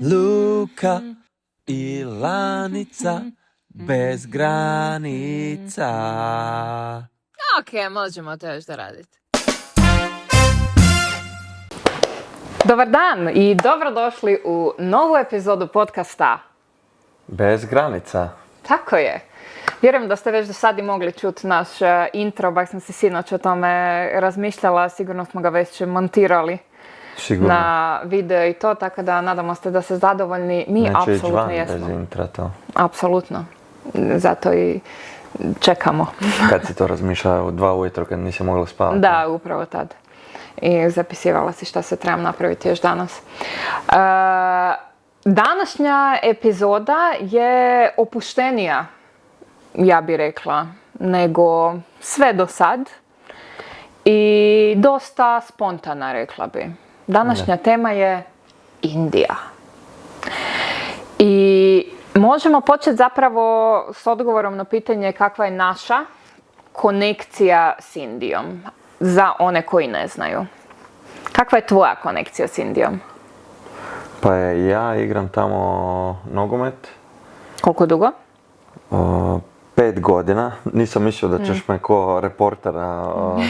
Luka i Lanica bez granica. Ok, možemo to još doraditi. Dobar dan i dobrodošli u novu epizodu podcasta. Bez granica. Tako je. Vjerujem da ste već do sad i mogli čuti naš intro, bak sam se sinoć o tome razmišljala, sigurno smo ga već montirali Sigurno. na video i to, tako da nadamo se da ste zadovoljni. Mi Neće ići apsolutno van jesmo. bez intra to. Apsolutno. Zato i čekamo. Kad si to razmišljala u 2 ujutro kad nisi mogla spavati? Da, upravo tad. I zapisivala si šta se trebam napraviti još danas. Današnja epizoda je opuštenija, ja bih rekla, nego sve do sad. I dosta spontana, rekla bi. Današnja tema je Indija. I možemo početi zapravo s odgovorom na pitanje kakva je naša konekcija s Indijom, za one koji ne znaju. Kakva je tvoja konekcija s Indijom? Pa ja igram tamo nogomet. Koliko dugo? 5 godina. Nisam mislio da ćeš me ko reportera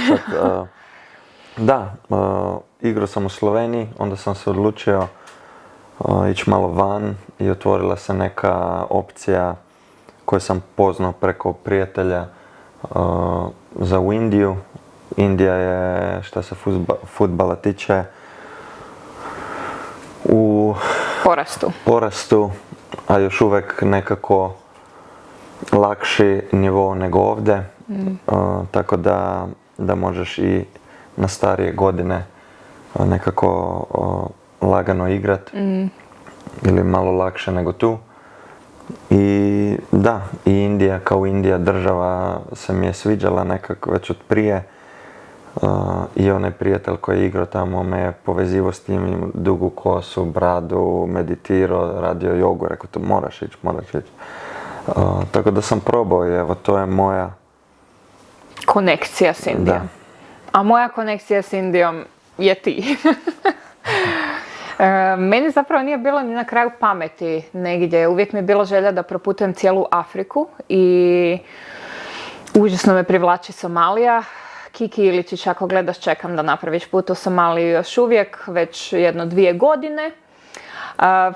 sad... Da, igrao sam u Sloveniji, onda sam se odlučio ići malo van i otvorila se neka opcija koju sam poznao preko prijatelja za u Indiju. Indija je, što se fudbala tiče, u porastu, a još uvijek nekako lakši nivo nego ovdje. Tako da možeš i na starije godine nekako lagano igrat ili malo lakše nego tu. I da, i Indija kao Indija država se mi je sviđala nekako već od prije. I onaj prijatelj koji je igrao tamo me je povezivao s tim, dugu kosu, bradu, meditirao, radio jogu, rekao to moraš ići. Tako da sam probao i evo to je moja konekcija s Indijom. Da. A moja konekcija s Indijom je ti. Meni zapravo nije bilo ni na kraju pameti negdje. Uvijek mi je bila želja da proputujem cijelu Afriku i užasno me privlači Somalija. Kiki Iličić, ako gledaš, čekam da napraviš put u Somaliju još uvijek, već 1-2 godine,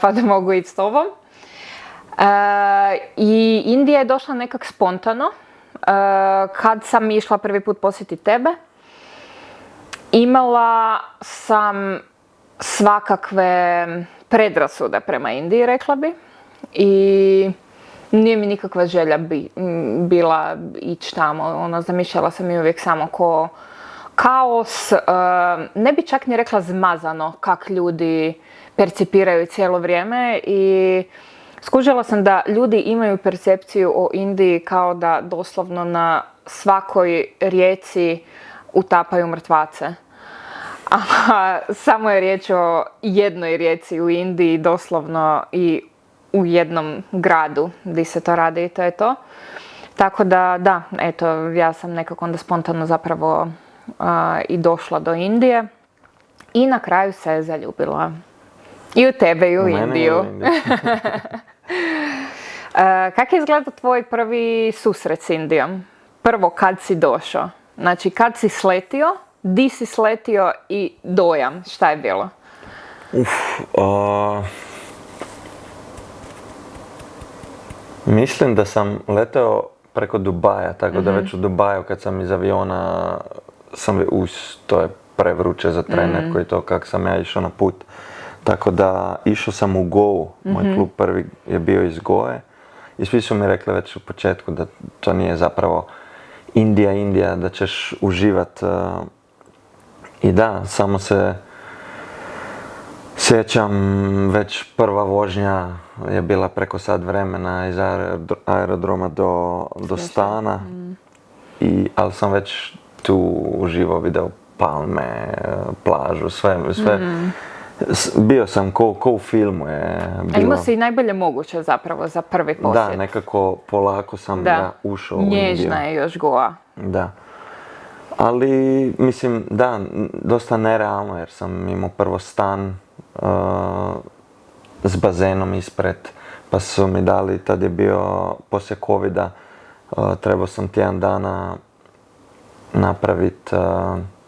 pa da mogu ići s tobom. I Indija je došla nekak spontano. Kad sam išla prvi put posjetiti tebe, imala sam svakakve predrasude prema Indiji, rekla bi. I nije mi nikakva želja bila ići tamo. Zamišljala sam i uvijek samo ko kaos. Ne bi čak ni rekla zmazano kak ljudi percipiraju cijelo vrijeme. I skužila sam da ljudi imaju percepciju o Indiji kao da doslovno na svakoj rijeci utapaju mrtvace. A samo je riječ o jednoj rijeci u Indiji, doslovno, i u jednom gradu gdje se to radi i to je to. Tako da, eto, ja sam nekako onda spontano zapravo i došla do Indije. I na kraju se zaljubila. I u tebe i u Indiju. Kako je izgledao tvoj prvi susret s Indijom? Prvo, kad si došao? Znači, kad si sletio, di si sletio i dojam, šta je bilo? Mislim da sam leteo preko Dubaja, tako da već u Dubaju kad sam iz aviona sam to je prevruće za trenerku i to kak sam ja išao na put. Tako da išao sam u Goa, moj klub prvi je bio iz Goe i svi su mi rekli već u početku da to nije zapravo Indija, da ćeš uživat. I da, samo se sjećam, već prva vožnja je bila preko sat vremena iz aerodroma do stana. Ali sam već tu uživao, video palme, plažu, sve. Bio sam ko u filmu je bilo. A imao si i najbolje moguće zapravo za prvi posjet. Da, nekako polako sam ušao u Indiju. Nježna je još Goa. Da. Ali, mislim, da, dosta nerealno jer sam imao prvo stan s bazenom ispred, pa su mi dali, tad je bio poslije covida, trebao sam tjedan dana napraviti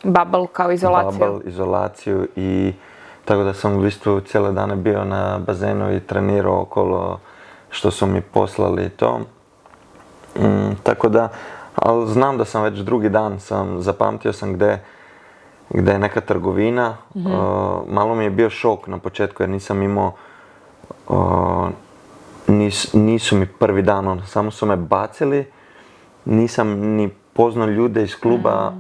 Bubble kao izolaciju. izolaciju i tako da sam u bistvu cijele dane bio na bazenu i trenirao okolo što su mi poslali to. Tako da, ali znam da sam već drugi dan zapamtio sam gdje je neka trgovina. Malo mi je bio šok na početku jer nisam imao, nisu mi prvi dan, samo su me bacili, nisam ni poznao ljude iz kluba,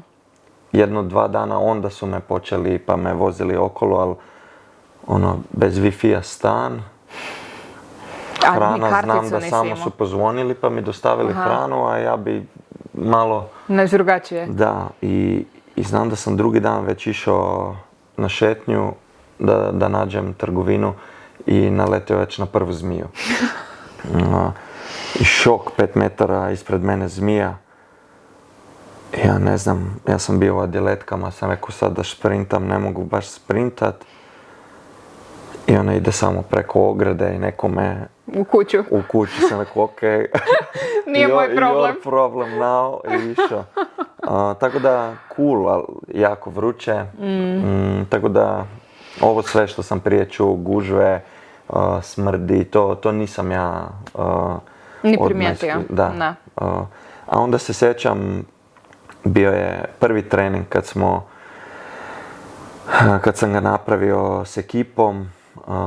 1-2 dana onda su me počeli pa me vozili okolo, ali bez Wi-Fi-a stan. Hrana, znam da samo su pozvonili pa mi dostavili hranu, a ja bi malo... Nešto drugačije. Da, i znam da sam drugi dan već išao na šetnju da nađem trgovinu i naletio već na prvu zmiju. I šok, 5 metara ispred mene zmija. Ja ne znam, ja sam bio u adiletkama, sam rekao sad da sprintam, ne mogu baš sprintat. I ona ide samo preko ograde i nekome... U kuću. U kuću sam rekao, ok. Nije moj problem. Your problem now. I išao. Tako da, cool, ali jako vruće. Tako da, ovo sve što sam prije čuo, gužve, smrdi, to nisam ja ni primijetio. Da. A onda se sjećam, bio je prvi trening kad sam ga napravio s ekipom.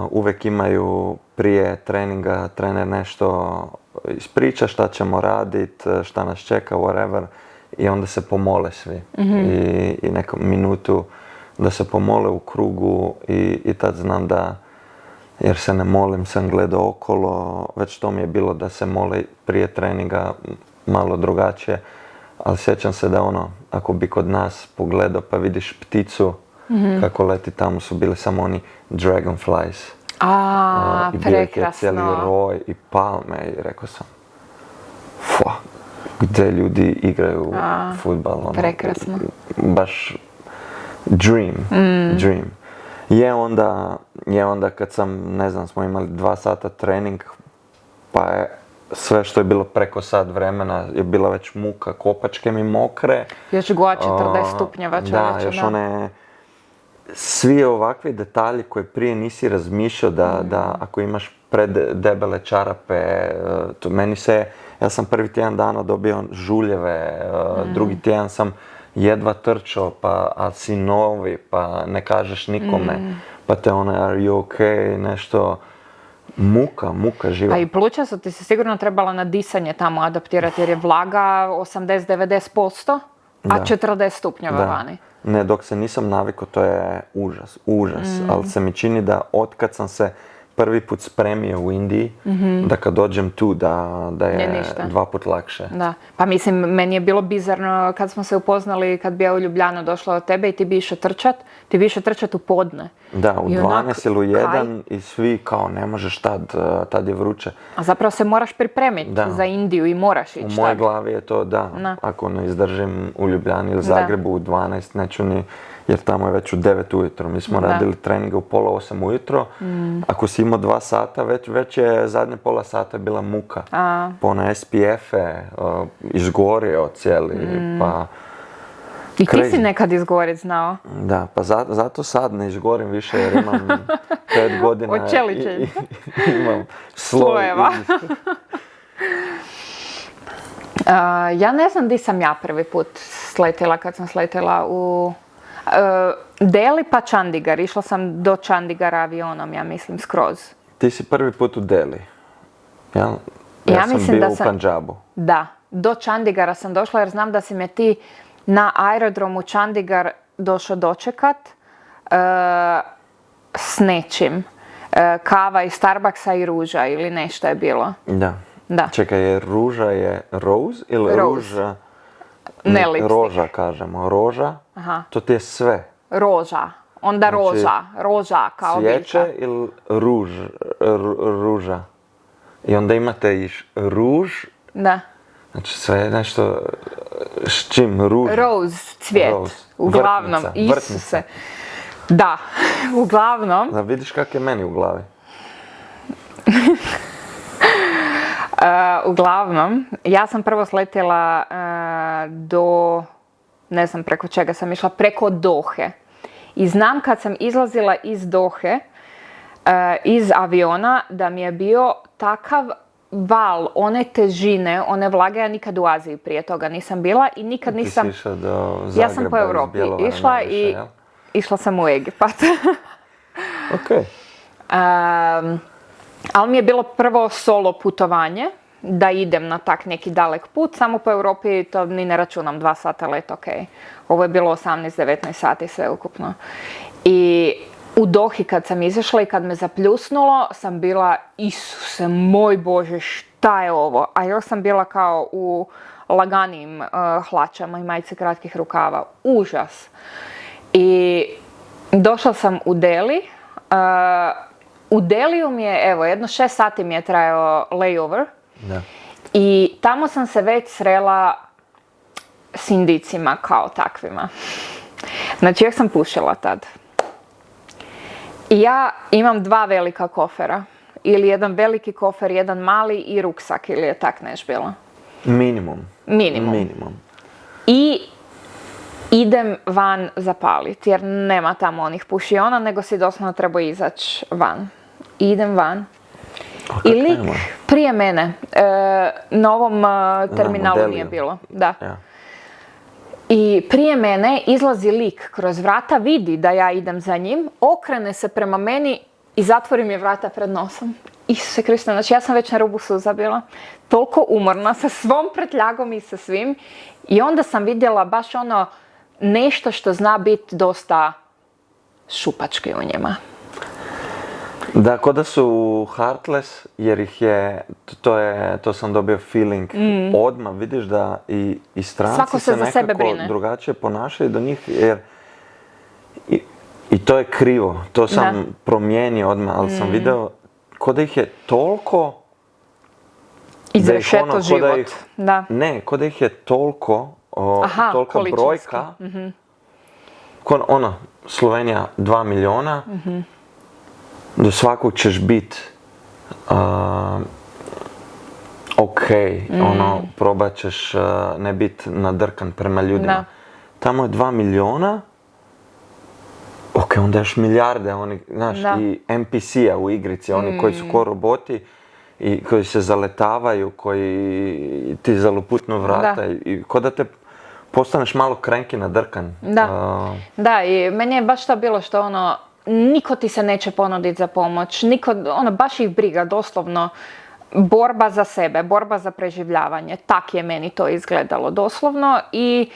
Uvijek imaju prije treninga trener nešto ispriča šta ćemo raditi, šta nas čeka, whatever. I onda se pomole svi. I neku minutu da se pomole u krugu i tad znam da, jer se ne molim, sam gledao okolo, već to mi je bilo da se mole prije treninga malo drugačije. Ali sjećam se da ako bi kod nas pogledao pa vidiš pticu, kako leti, tamo su bili samo oni dragonflies. I bio je cijeli roj i palme i rekao sam, gdje ljudi igraju fudbal. Prekrasno. Baš dream. Je onda kad sam, ne znam, smo imali 2 sata trening, pa je sve što je bilo preko sat vremena je bila već muka, kopačke mi mokre. Još goja 40 stupnjeva čovječe. Da, još one... Svi ovakvi detalji koje prije nisi razmišljao da ako imaš predebele čarape, ja sam prvi tjedan dana dobio žuljeve, drugi tjedan sam jedva trčao, a si novi, pa ne kažeš nikome, pa te are you okay, nešto, muka živa. A i pluća su ti se sigurno trebala na disanje tamo adaptirati jer je vlaga 80-90%, a 40 stupnjeva vani. Ne, dok se nisam navikao, to je užas. Ali se mi čini da otkad sam se prvi put spremio u Indiji, da kad dođem tu da je 2 put lakše. Da, pa mislim, meni je bilo bizarno kad smo se upoznali, kad bi ja u Ljubljanu došla od tebe i ti bi išao trčat u podne. Da, u 12 ili u 1 i svi kao ne možeš tad je vruće. A zapravo se moraš pripremiti za Indiju i moraš ići tad. U mojoj glavi je to ako ne izdržim u Ljubljani ili Zagrebu u 12, neću ni, jer tamo je već u 9 ujutro. Mi smo radili treninge u 7:30 ujutro. Ako si imao 2 sata, već je zadnje pola sata bila muka. Pa ona SPF-e, izgorio cijeli, pa... I ti si nekad izgorit znao? Da, pa zato sad ne izgorim više jer imam 5 godina i imam slojeva. Ja ne znam di sam ja prvi put sletjela kad sam sletjela u Delhi pa Chandigarh. Išla sam do Chandigarha avionom, ja mislim, skroz. Ti si prvi put u Delhi? Ja sam bio u Punjabu. Da, do Chandigarha sam došla jer znam da si me ti na aerodromu Chandigarh došao dočekat s nečim. Kava iz Starbucksa i ruža ili nešto je bilo. Da. Čekaj, je ruža je rose ili ruža? Ne lipstick. Roža kažemo. Roža, to ti je sve. Roža. Onda znači, roža kao biljka. Cvijeće ili ruža. I onda imate i ruž. Da. Znači sve je nešto, s čim, ruž? Rose, cvijet. Rose. Uglavnom, Isuse. Da, uglavnom. Da vidiš kak je meni u glavi. Uglavnom, ja sam prvo sletjela do, ne znam preko čega sam išla, preko Dohe. I znam kad sam izlazila iz Dohe, iz aviona, da mi je bio takav val one težine, one vlage, ja nikad u Aziji prije toga nisam bila i nikad nisam... Ti si išla do Zagreba, ja sam po Europi išla i išla sam u Egipat. Ok. Ali mi je bilo prvo solo putovanje, da idem na tak neki dalek put, samo po Europi to ni ne računam 2 sata let, ok. Ovo je bilo 18-19 sati sve ukupno. I u Dohi kad sam izašla i kad me zapljusnulo, sam bila, Isuse moj Bože, šta je ovo? A još sam bila kao u laganijim hlačama i majice kratkih rukava. Užas. I došla sam u Delhi. U Delhiju mi je, evo, jedno 6 sati mi je trajao layover. Da. I tamo sam se već srela s Indicima kao takvima. Znači, još sam pušila tad. I ja imam 2 velika kofera. Ili jedan veliki kofer, jedan mali i ruksak, ili je tak neš bilo. Minimum. I idem van zapaliti, jer nema tamo onih pušiona, nego si doslovno treba izaći van. Idem van. I lik prije mene, na ovom terminalu nije bilo. Da. Ja. I prije mene izlazi lik kroz vrata, vidi da ja idem za njim, okrene se prema meni i zatvori mi vrata pred nosom. Isuse Kriste, znači ja sam već na rubu suza bila, toliko umorna sa svom prtljagom i sa svim. I onda sam vidjela baš ono nešto što zna biti dosta šupački u njima. Da, ko da su heartless, jer ih je, to sam dobio feeling odmah, vidiš da i stranci se nekako drugačije ponašaju do njih, jer i to je krivo, to sam promijenio odmah, ali sam vidio ko da ih je toliko... Izrešeto život, da. Ne, ko da ih je toliko, tolika brojka, ono, Slovenija 2 miliona, do svakog ćeš biti ono, probat ćeš ne biti nadrkan prema ljudima. Da. Tamo je 2 miliona, onda još milijarde, oni, znaš, i NPC-a u igrici, oni koji su ko roboti i koji se zaletavaju, koji ti zaluputnu vrata i ko da te postaneš malo cranky nadrkan. Da, i meni je baš to bilo što ono, niko ti se neće ponuditi za pomoć, baš ih briga, doslovno, borba za sebe, borba za preživljavanje, tak je meni to izgledalo doslovno i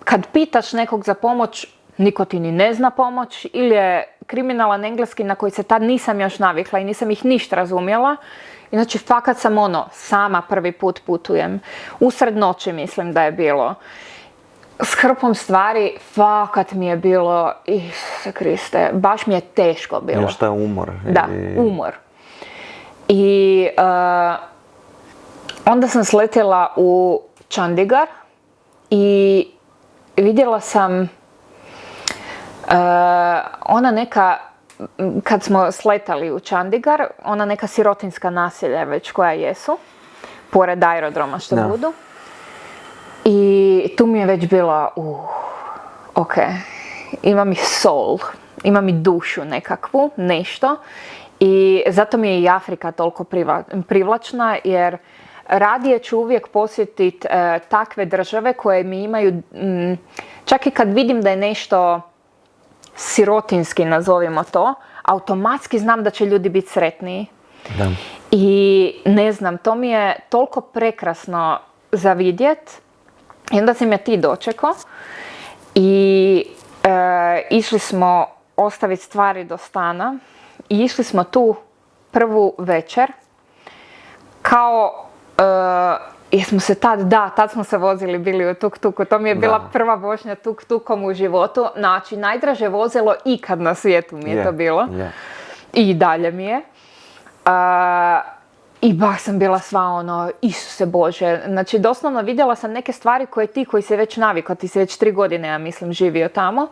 kad pitaš nekog za pomoć, niko ti ni ne zna pomoć ili je kriminalan engleski na koji se tad nisam još navikla i nisam ih ništa razumjela. Znači, fakat sam sama prvi put putujem, usred noći mislim da je bilo. S hrpom stvari, fakat mi je bilo, Isuse Kriste, baš mi je teško bilo. Još taj umor. Da, umor. I onda sam sletjela u Chandigarh i vidjela sam ona neka, kad smo sletali u Chandigarh, ona neka sirotinska naselja već koja jesu, pored aerodroma što budu. I tu mi je već bila, ok, ima mi soul, ima mi dušu nekakvu, nešto. I zato mi je i Afrika toliko privlačna, jer radije ću uvijek posjetiti takve države koje mi imaju, čak i kad vidim da je nešto sirotinski, nazovimo to, automatski znam da će ljudi biti sretniji. Da. I ne znam, to mi je toliko prekrasno za vidjet. I onda si me ti dočekao i išli smo ostaviti stvari do stana i išli smo tu prvu večer kao, jesmo se tad smo se vozili, bili u tuk-tuku, to mi je bila prva vožnja tuk-tukom u životu, znači najdraže vozilo ikad na svijetu mi je to bilo i dalje mi je. I baš sam bila sva ono, Isuse Bože, znači doslovno vidjela sam neke stvari koje ti koji si već navikao, ti si već 3 godine, ja mislim, živio tamo.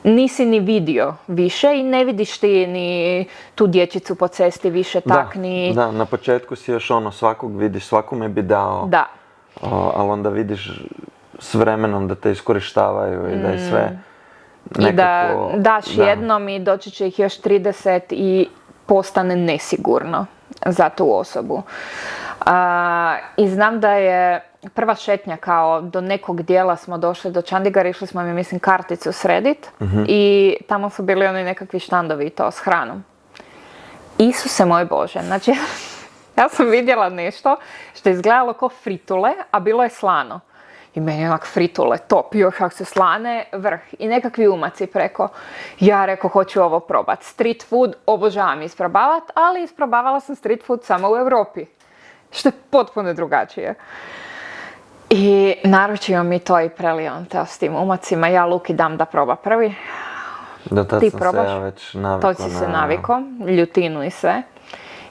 nisi ni vidio više i ne vidiš ti ni tu dječicu po cesti više tak ni... Da, na početku si još svakog vidiš, svakome bi dao, Da. Ali onda vidiš s vremenom da te iskorištavaju i da je sve nekako... I da daš jednom i doći će ih još 30 i postane nesigurno za tu osobu. I znam da je prva šetnja kao do nekog dijela smo došli do Chandigarh, išli smo mi mislim karticu sredit i tamo su bili oni nekakvi štandovi i to s hranom. Isuse moj Bože, znači ja sam vidjela nešto što je izgledalo kao fritule, a bilo je slano. I meni je onak fritule, top, još ako se slane, vrh. I nekakvi umaci preko. Ja rekao, hoću ovo probat. Street food obožavam isprobavat, ali isprobavala sam street food samo u Europi. Što je potpuno drugačije. I naručio mi to i prelijom te s tim umacima. Ja Luki dam da proba prvi. Do tad ti sam probaš, se ja već navikao. To si se navikao, ljutinu i sve.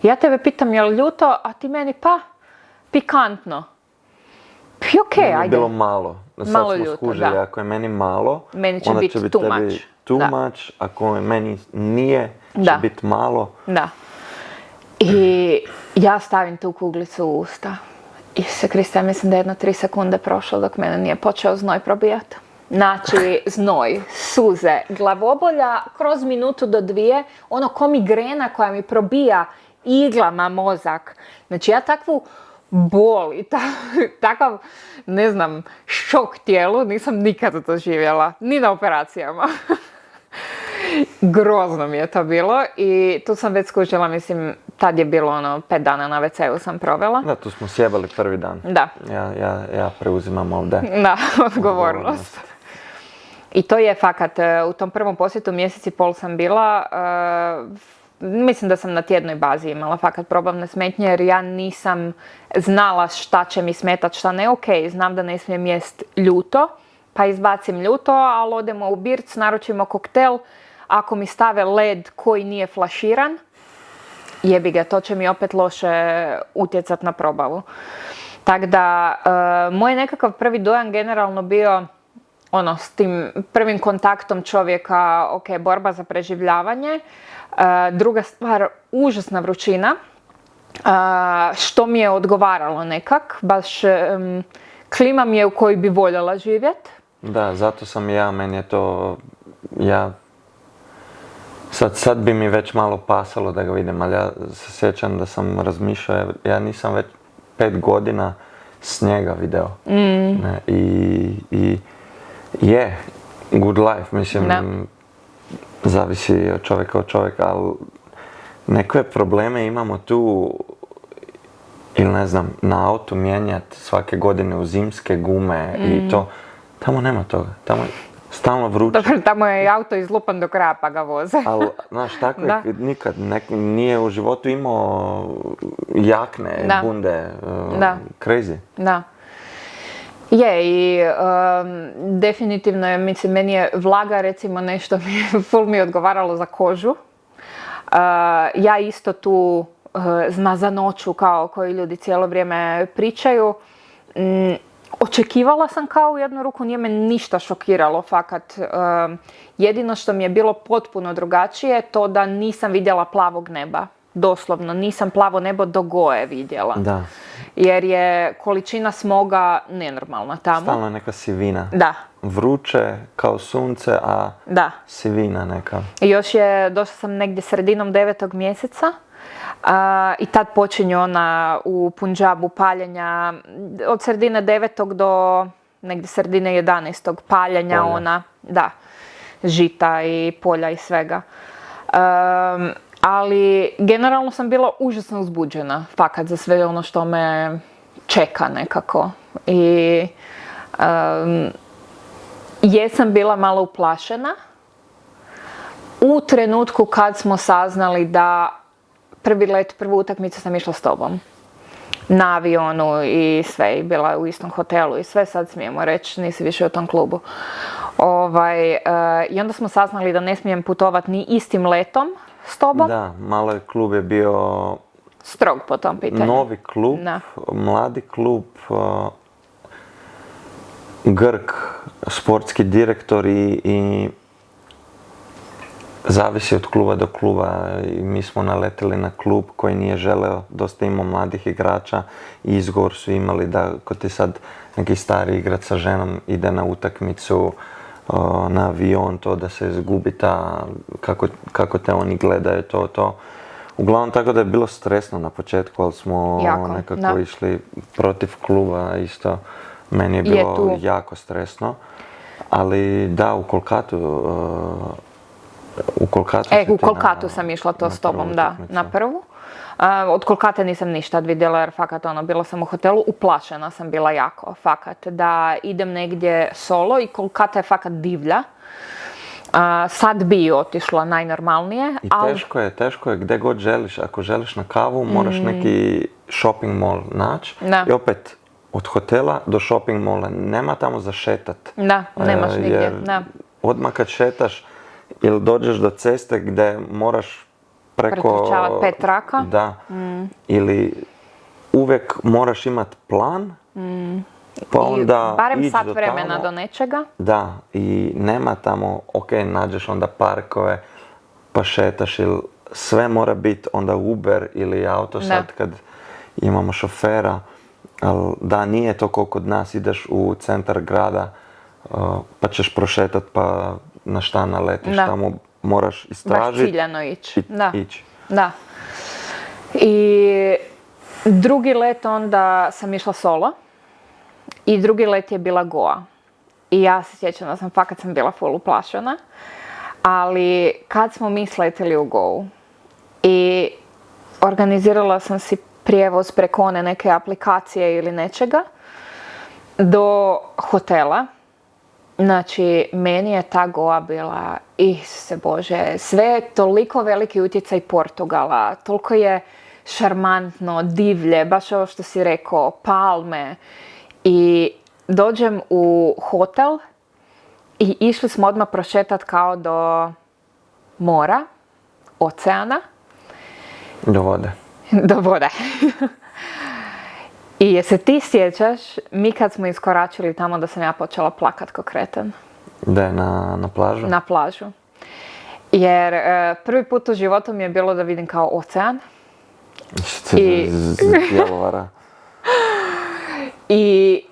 Ja tebe pitam, je li ljuto, a ti meni pikantno. Okej, Meni je ajde. bilo malo. Sad Malo smo ljuto, skužili, da. ako je meni malo, Meni će onda biti će biti too tebi much. too Da. much. Ako je meni nije, će Da. biti malo. Da. I ja stavim tu kuglicu u usta. Isuse Kriste, ja mislim da je jedno 3 sekunde prošlo dok mene nije počeo znoj probijati. Znači, znoj, suze, glavobolja kroz minutu do 2, ono ko migrena koja mi probija iglama mozak. Znači, ja takvu bol i takav, ne znam, šok tijelu nisam nikad doživjela, ni na operacijama. Grozno mi je to bilo i tu sam već skužila, mislim, tad je bilo 5 dana na WC-u sam provela. Da, tu smo sjebali prvi dan. Da. Ja preuzimam ovdje. Da, odgovornost. I to je fakat, u tom prvom posjetu mjesec i pol sam bila, mislim da sam na tjednoj bazi imala fakat probavne smetnje jer ja nisam znala šta će mi smetat, šta ne. Ok, znam da ne smijem jest ljuto, pa izbacim ljuto, ali odemo u birc, naručimo koktel, ako mi stave led koji nije flaširan, jebi ga, to će mi opet loše utjecat na probavu. Tako da, moj nekakav prvi dojam generalno bio s tim prvim kontaktom čovjeka, ok, borba za preživljavanje. Druga stvar, užasna vrućina, što mi je odgovaralo nekak, baš klima mi je u kojoj bi voljela živjeti. Da, zato sam meni je to, sad bi mi već malo pasalo da ga vidim, ali ja se sjećam da sam razmišljao, ja nisam već 5 godina snijega video. Ne, i je, good life, mislim, zavisi od čovjeka, ali nekakve probleme imamo tu, ili ne znam, na autu mijenjati svake godine u zimske gume i to, tamo nema toga, tamo je stalno vruće. Dobro, tamo je i auto izlupan do kraja pa ga voze. Ali, znaš, tako je nikad, nije u životu imao jakne, bunde, crazy. Da. Je, i definitivno je, mislim, meni je vlaga recimo nešto ful mi je odgovaralo za kožu. Ja isto tu zmazanoću kao koji ljudi cijelo vrijeme pričaju. Očekivala sam kao u jednu ruku, nije me ništa šokiralo, fakat. Jedino što mi je bilo potpuno drugačije to da nisam vidjela plavog neba. Doslovno, nisam plavo nebo do Goe vidjela. Da. Jer je količina smoga nenormalna tamo. Stalno je neka sivina. Da. Vruće kao sunce, a sivina neka. I još došla sam negdje sredinom 9. mjeseca. I tad počinju u Punjabu paljenja od sredine 9. do negdje sredine 11. paljenja žita i polja i svega. Ali generalno sam bila užasno uzbuđena fakat za sve ono što me čeka nekako. I jesam bila malo uplašena u trenutku kad smo saznali da prvu utakmicu sam išla s tobom. Na avionu i sve, i bila u istom hotelu i sve, sad smijemo reći, nisi više u tom klubu. I onda smo saznali da ne smijem putovati ni istim letom s tobom. Da, malo je klub je bio strog po tom pitanju. Novi klub, mladi klub, Grk, sportski direktor i zavisi od kluba do kluba i mi smo naletili na klub koji nije želeo, dosta imao mladih igrača i izgovor su imali da ko ti sad neki stari igrač sa ženom ide na utakmicu, na avion, to da se izgubi ta, kako te oni gledaju, to. Uglavnom tako da je bilo stresno na početku, ali smo nekako išli protiv kluba isto. Meni je bilo jako stresno. Ali da, u Kolkatu sam išla to s tobom, da, na prvu. Od Kolkate nisam ništa vidjela jer fakat bila sam u hotelu, uplašena sam bila jako, fakat, da idem negdje solo i Kolkata je fakat divlja. Sad bi otišla najnormalnije, ali... I teško je gdje god želiš, ako želiš na kavu moraš neki shopping mall naći i opet od hotela do shopping malla nema tamo za šetat. Da, nemaš nigdje, da. Odmah kad šetaš ili dođeš do ceste gdje moraš pretrčavati 5 traka. Da. Ili uvijek moraš imati plan, pa onda barem sat vremena do nečega. Da, i nema tamo, nađeš onda parkove, pa šetaš ili sve mora biti onda Uber ili auto sad kad imamo šofera. Ali da, nije to kao kod nas, ideš u centar grada, pa ćeš prošetat pa na šta naletiš, tamo moraš istražiti. Baš ciljano ići. Da. I drugi let onda sam išla solo i drugi let je bila Goa. I ja se sjećam da sam bila full uplašena, ali kad smo mi sletili u Goa i organizirala sam si prijevoz preko one neke aplikacije ili nečega do hotela. Znači, meni je ta Goa bila, Isuse Bože, sve je toliko veliki utjecaj Portugala, toliko je šarmantno, divlje, baš ovo što si rekao, palme. I dođem u hotel i išli smo odmah prošetat kao do mora, oceana. Do vode. Do vode. I je se ti sjećaš, mi kad smo iskoračili tamo da sam ja počela plakat ko kreten. Da je na plažu? Na plažu. Jer prvi put u životu mi je bilo da vidim kao ocean. I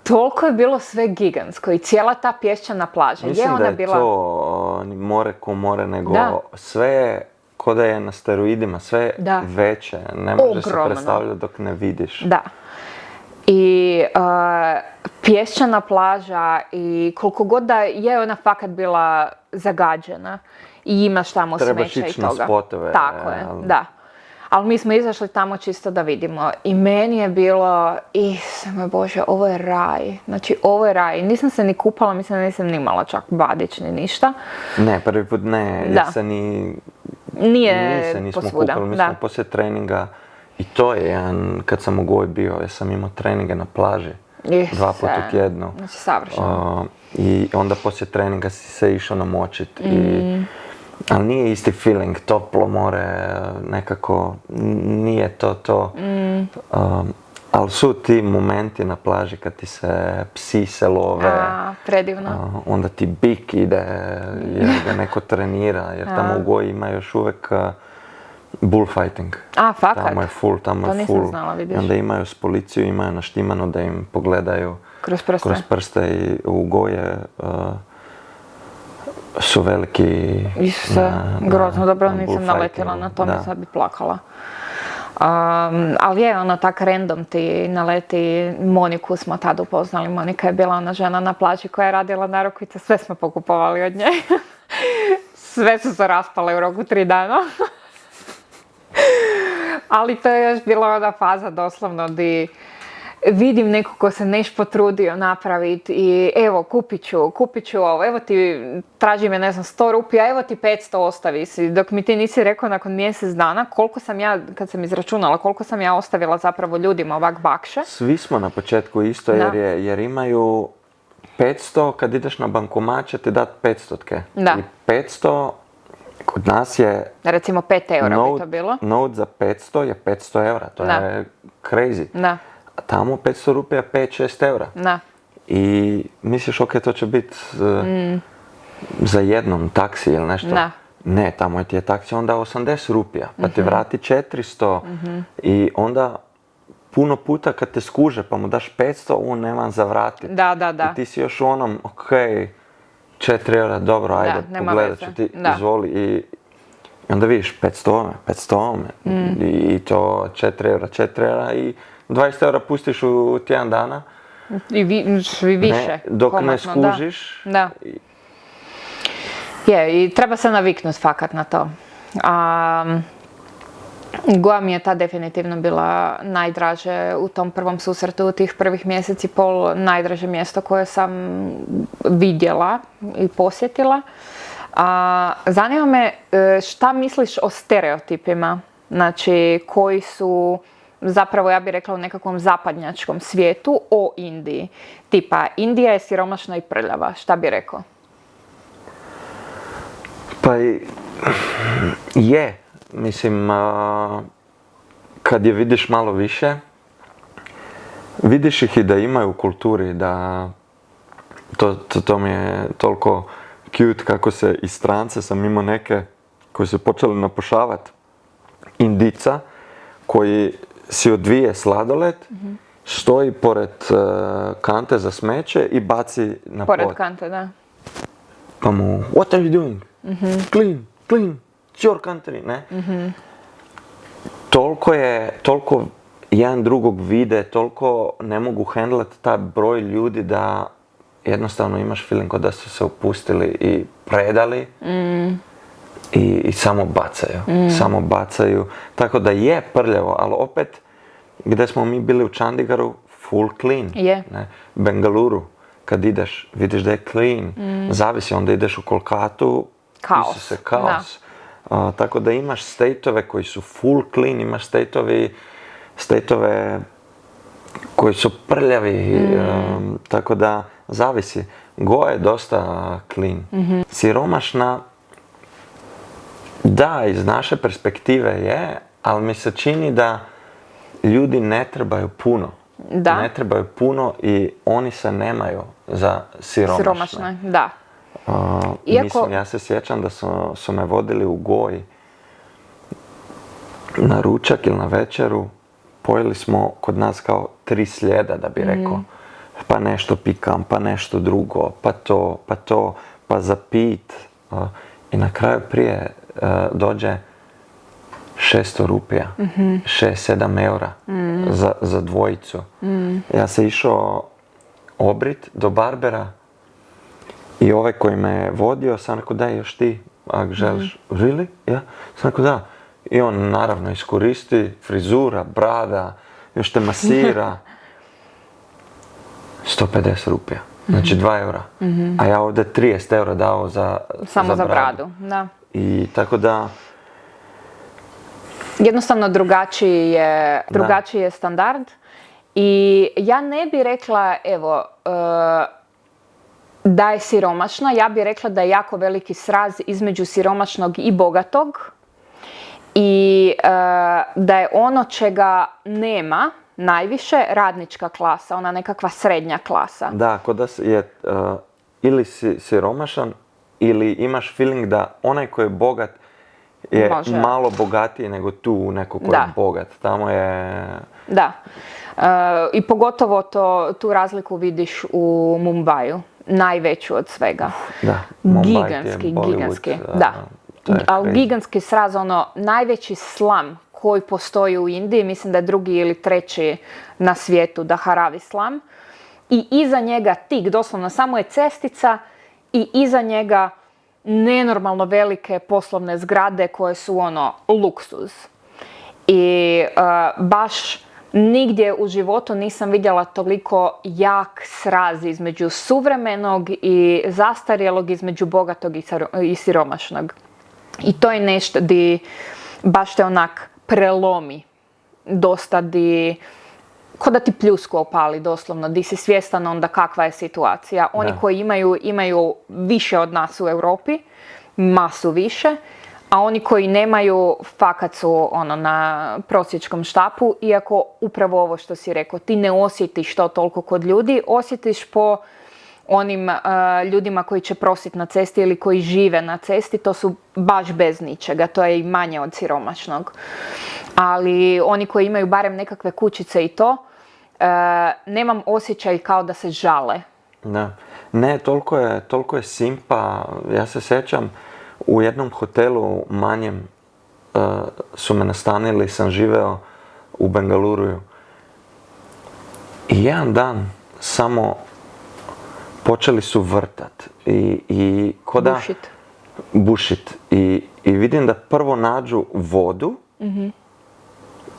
toliko je bilo sve gigantsko i cijela ta pješčana plaža. Mislim da je to more ko more, nego sve je ko da je na steroidima, sve veće, ne može se predstavljati dok ne vidiš. Da. I pješčana plaža i koliko god da je ona fakat bila zagađena i imaš tamo smeća i toga. Trebaš ići na spotove. Tako je, da. Ali mi smo izašli tamo čisto da vidimo i meni je bilo, Isuse Bože, ovo je raj. Znači, ovo je raj. Nisam se ni kupala, mislim da nisam ni imala čak badić ni ništa. Ne, prvi put ne, jer se nismo kupali. Mi smo poslije treninga, i to je jedan, kad sam u Goji bio, ja sam imao treninge na plaži. 2 puta u tjednu. Znači, savršeno. I onda poslije treninga si se išao namočit. Ali nije isti feeling, toplo more, nekako nije to. Ali su ti momenti na plaži kad ti se psi se love. Predivno. Onda ti bik ide jer ga neko trenira, jer tamo u Goji ima još uvijek bullfighting. Fakat? Tamo je full. To nisam znala, vidiš. I onda imaju s policiju, imaju naštimano da im pogledaju kroz prste i u Goje su veliki... Isuse, grozno, dobro nisam naletila na to, sad bi plakala. Ali je ono tak random ti naleti. Moniku smo tad upoznali. Monika je bila ona žena na plaži koja je radila narukvice, sve smo pokupovali od nje. Sve su se raspale u roku 3 dana. Ali to je još bila ona faza doslovno di vidim neko ko se neš potrudio napraviti i evo kupit ću ovo, evo ti traži me 100 rupija, evo ti 500 ostavi si, dok mi ti nisi rekao nakon mjesec dana koliko sam ja, kad sam izračunala koliko sam ja ostavila zapravo ljudima ovak bakše. Svi smo na početku isto jer imaju 500, kad ideš na bankomat će ti dat 500-tke. Da. I 500 kod nas je... Recimo 5 eura bi to bilo. Note za 500 je 500 eura, to je crazy. Da. A tamo 500 rupija 5-6 eura. Da. I misliš, to će biti za jednom taksi ili nešto. Da. Ne, tamo ti je taksi onda 80 rupija, pa ti vrati 400 i onda puno puta kad te skuže pa mu daš 500, on nemam za vratit. Da. I ti si još u onom, 4 eura, dobro, ajde, pogledat ću ti, izvoli. I onda vidiš 500 i to 4 eura i 20 eura pustiš u tjedan dana. I više. Ne, dok ne skužiš. Da. Je, i treba se naviknuti fakat na to. Goa mi je ta definitivno bila najdraže u tom prvom susretu, u tih prvih mjeseci i pol, najdraže mjesto koje sam vidjela i posjetila. Zanima me šta misliš o stereotipima, znači koji su zapravo, ja bih rekla, u nekakvom zapadnjačkom svijetu o Indiji. Tipa, Indija je siromašna i prljava, šta bi rekao? Pa je, mislim, kad je vidiš malo više, vidiš ih i da imaju u kulturi, da to mi je toliko cute kako se iz strance sam imao neke koji su počeli napušavati Indica koji si odvije sladoled, stoji pored kante za smeće i baci na pod. Pored kante, da. Pa mu, what are you doing? Clean, it's your country, ne? Toliko jedan drugog vide, toliko ne mogu handlat taj broj ljudi da jednostavno imaš feeling kao da su se opustili i predali i samo bacaju. Tako da je prljavo, ali opet gdje smo mi bili u Chandigaru, full clean. Ne? Bengaluru, kad ideš, vidiš da je clean. Zavisi, onda ideš u Kolkatu, kaos. Tako da imaš state-ove koji su full clean, imaš state-ove koji su prljavi, tako da zavisi. Goa je dosta clean. Siromašna, da, iz naše perspektive je, ali mi se čini da ljudi ne trebaju puno. Da. Ne trebaju puno i oni se nemaju za siromašne. Da. Mislim, ja se sjećam da su me vodili u Goji na ručak ili na večeru. Pojeli smo kod nas kao 3 slijeda, da bi rekao. Pa nešto pikam, pa nešto drugo, pa to, pa za pit. I na kraju prije dođe 600 rupija, 6-7 eura za dvojicu. Ja sam išao obrit do barbera i ovaj koji me je vodio sam rekao daj još ti, ako želiš. Really? Ja? Sam rekao da. I on naravno iskoristi, frizura, brada, još te masira. 150 rupija, znači 2 eura. A ja ovdje 30 eura dao samo za bradu. Da. I tako da... Jednostavno drugačiji je standard i ja ne bi rekla, evo, da je siromašna, ja bih rekla da je jako veliki sraz između siromašnog i bogatog i da je ono čega nema najviše radnička klasa, ona nekakva srednja klasa. Da, kod da je ili si siromašan ili imaš feeling da onaj koji je bogat je malo bogatiji nego tu neko koji je bogat. Tamo je... Da. I pogotovo tu razliku vidiš u Mumbaju. Najveću od svega. Da, gigantski. Da. Ali gigantski sraz, najveći slam koji postoji u Indiji, mislim da je 2. ili 3. na svijetu, Dharavi slam. I iza njega tik, doslovno samo je cestica i iza njega nenormalno velike poslovne zgrade koje su luksuz. I baš nigdje u životu nisam vidjela toliko jak sraz između suvremenog i zastarjelog, između bogatog i siromašnog. I to je nešto di baš te onak prelomi dosta, ko da ti pljusku opali doslovno, di si svjestan onda kakva je situacija. Oni koji imaju više od nas u Europi, masu više, a oni koji nemaju fakat su na prosječkom štapu, iako upravo ovo što si rekao, ti ne osjetiš to toliko kod ljudi, osjetiš po onim ljudima koji će prositi na cesti ili koji žive na cesti, to su baš bez ničega, to je i manje od siromašnog. Ali oni koji imaju barem nekakve kućice i to, nemam osjećaj kao da se žale. Da. Ne, toliko je simpa. Ja se sjećam, u jednom hotelu manjem su me nastanili, sam živeo u Bengaluruju. I jedan samo počeli su vrtat. I bušit. I vidim da prvo nađu vodu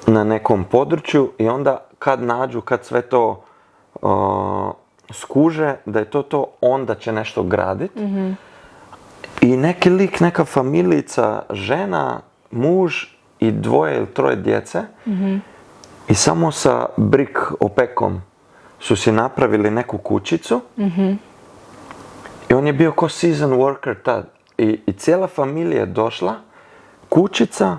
na nekom području i onda kad sve to skuže, da je to, onda će nešto graditi. I neki lik, neka familijica, žena, muž i 2 ili 3 djece i samo sa brick opekom su si napravili neku kućicu i on je bio ko season worker tad. I cijela familija je došla, kućica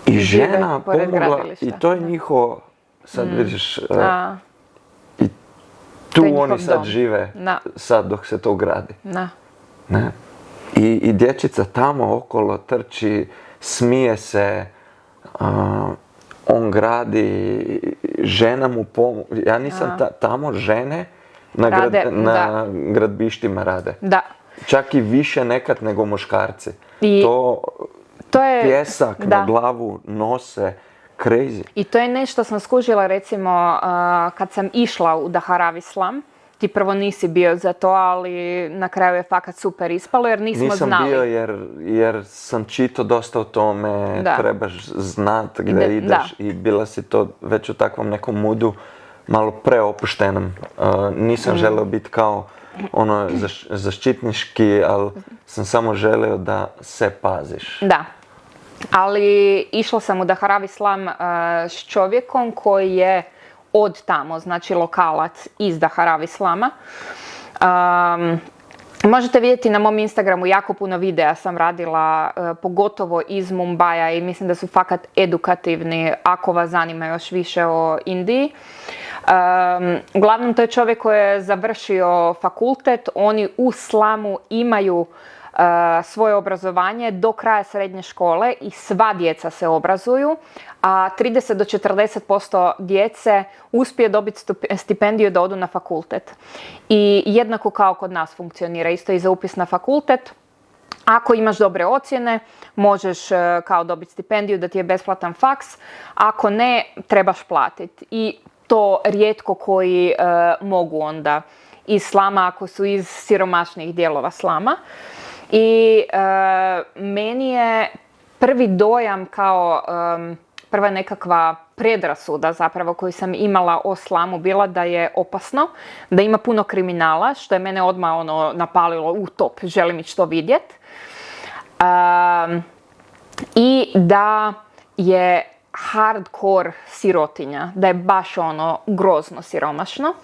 i žena pomogla i to je njihovo, sad vidiš, i tu oni sad dom. Žive, sad dok se to gradi. Ne? I dječica tamo okolo trči, smije se, on gradi, žena mu ja nisam tamo, žene na gradbištima rade. Da. Čak i više nekad nego muškarci. To je pjesak na glavu nose, crazy. I to je nešto sam skužila recimo kad sam išla u Dharavi slum. Ti prvo nisi bio za to, ali na kraju je fakat super ispalo jer nisam znali. Nisam bio jer sam čitao dosta o tome, trebaš znat gdje ideš i bila si to već u takvom nekom moodu malo preopuštenom. Nisam želeo biti kao zaštitnički, ali sam samo želio da se paziš. Da. Ali išla sam u Dharavi slum s čovjekom koji je od tamo, znači lokalac iz Dharavi sluma. Možete vidjeti na mom Instagramu, jako puno videa sam radila, pogotovo iz Mumbaja i mislim da su fakat edukativni ako vas zanima još više o Indiji. Uglavnom to je čovjek koji je završio fakultet, oni u slamu imaju svoje obrazovanje do kraja srednje škole i sva djeca se obrazuju, a 30 do 40% djece uspije dobiti stipendiju da odu na fakultet. I jednako kao kod nas funkcionira, isto i za upis na fakultet. Ako imaš dobre ocjene, možeš kao dobiti stipendiju da ti je besplatan faks, ako ne, trebaš platiti. I to rijetko koji mogu onda iz slama, ako su iz siromašnijih dijelova slama. I meni je prvi dojam kao prva nekakva predrasuda zapravo koju sam imala o slamu bila da je opasno, da ima puno kriminala, što je mene odmah napalilo u top, želim ići to vidjet. I da je hardcore sirotinja, da je baš grozno siromašno.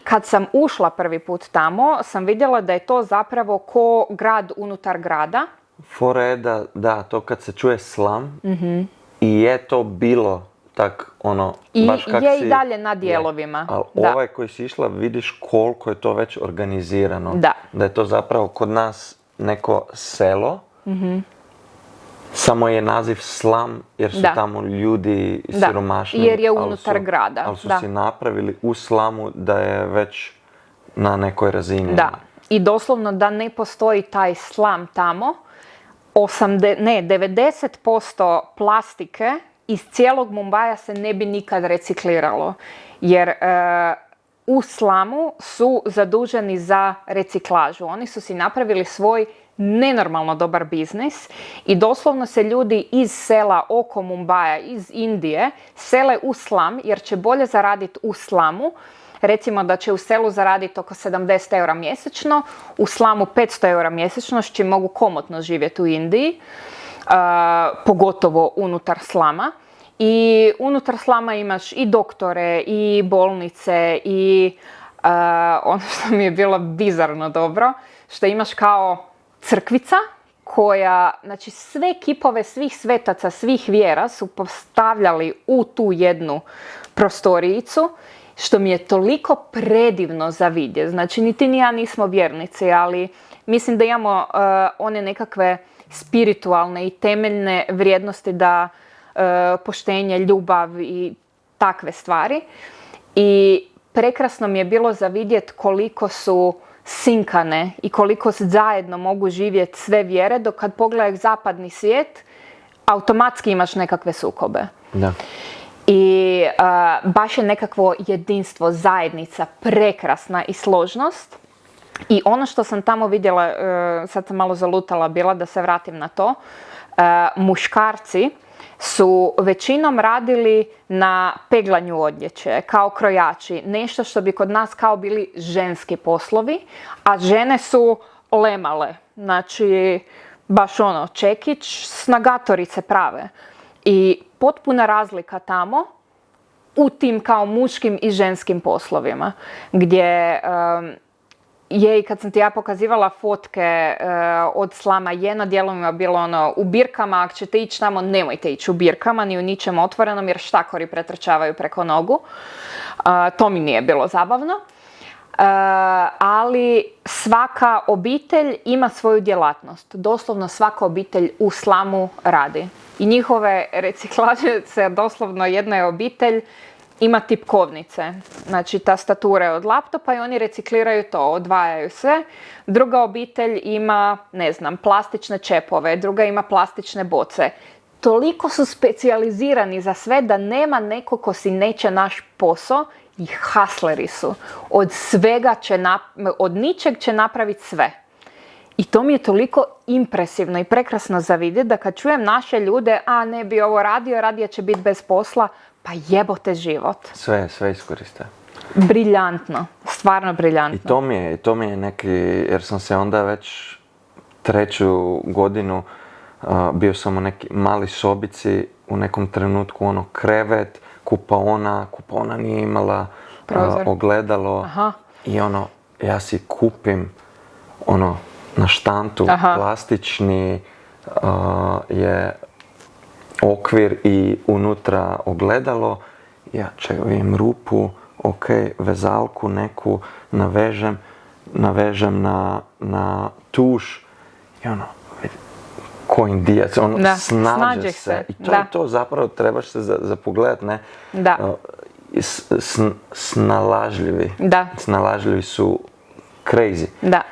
Kad sam ušla prvi put tamo, sam vidjela da je to zapravo ko grad unutar grada. Fora je da, to kad se čuje slam, i je to bilo tak baš kak si... I je i dalje na dijelovima. Ali ovaj koji si išla, vidiš koliko je to već organizirano. Da je to zapravo kod nas neko selo, samo je naziv slam jer su tamo ljudi siromašni. Jer je unutar grada. Ali su si napravili u slamu da je već na nekoj razini. Da. I doslovno da ne postoji taj slam tamo, 90% plastike iz cijelog Mumbaja se ne bi nikad recikliralo. Jer u slamu su zaduženi za reciklažu. Oni su si napravili svoj nenormalno dobar biznis i doslovno se ljudi iz sela oko Mumbaja, iz Indije, sele u slam jer će bolje zaraditi u slamu. Recimo da će u selu zaraditi oko 70 eura mjesečno, u slamu 500 eura mjesečno, s čim mogu komotno živjeti u Indiji, pogotovo unutar slama. I unutar slama imaš i doktore, i bolnice, i ono što mi je bilo bizarno dobro, što imaš kao crkvica koja, znači sve kipove svih svetaca, svih vjera su postavljali u tu jednu prostorijicu, što mi je toliko predivno za vidjeti. Znači, ni ti ni ja nismo vjernici, ali mislim da imamo one nekakve spiritualne i temeljne vrijednosti da poštenje, ljubav i takve stvari. I prekrasno mi je bilo za vidjeti koliko su sinkane i koliko zajedno mogu živjeti sve vjere, dok kad pogledaš zapadni svijet, automatski imaš nekakve sukobe. Da. I baš je nekakvo jedinstvo, zajednica, prekrasna i složnost. I ono što sam tamo vidjela, sad sam malo zalutala bila da se vratim na to, muškarci su većinom radili na peglanju odjeće, kao krojači, nešto što bi kod nas kao bili ženski poslovi, a žene su lemale, znači baš ono, čekić, snagatorice prave. I potpuna razlika tamo u tim kao muškim i ženskim poslovima, gdje je i kad sam ti ja pokazivala fotke od slama, jedno dijelovima bilo ono u birkama, ako ćete ići tamo, nemojte ići u birkama, ni u ničem otvorenom, jer štakori pretrčavaju preko nogu. To mi nije bilo zabavno. Ali svaka obitelj ima svoju djelatnost. Doslovno svaka obitelj u slamu radi. I njihove reciklažice, doslovno jedna je obitelj, ima tipkovnice, znači tastature od laptopa i oni recikliraju to, odvajaju sve. Druga obitelj ima, ne znam, plastične čepove, druga ima plastične boce. Toliko su specijalizirani za sve da nema neko ko si neće naš posao i hasleri su. Od svega od ničeg će napraviti sve. I to mi je toliko impresivno i prekrasno za vidjeti da kad čujem naše ljude, a ne bi ovo radio, radije će biti bez posla, pa jebote život. Sve iskoriste. Briljantno, stvarno briljantno. I to mi je neki, jer sam se onda već 3. godinu bio sam u neki mali sobici, u nekom trenutku ono krevet, kupaona nije imala ogledalo. Aha. I ono, ja si kupim ono na štantu, plastični je okvir i unutra ogledalo. Ja vidim rupu, ok, vezalku neku navežem na tuš i ono, ko indijac, ono, snađe se. I to je to, zapravo trebaš se za pogledat, ne? Da. Snalažljivi. Da. Snalažljivi su crazy. Da.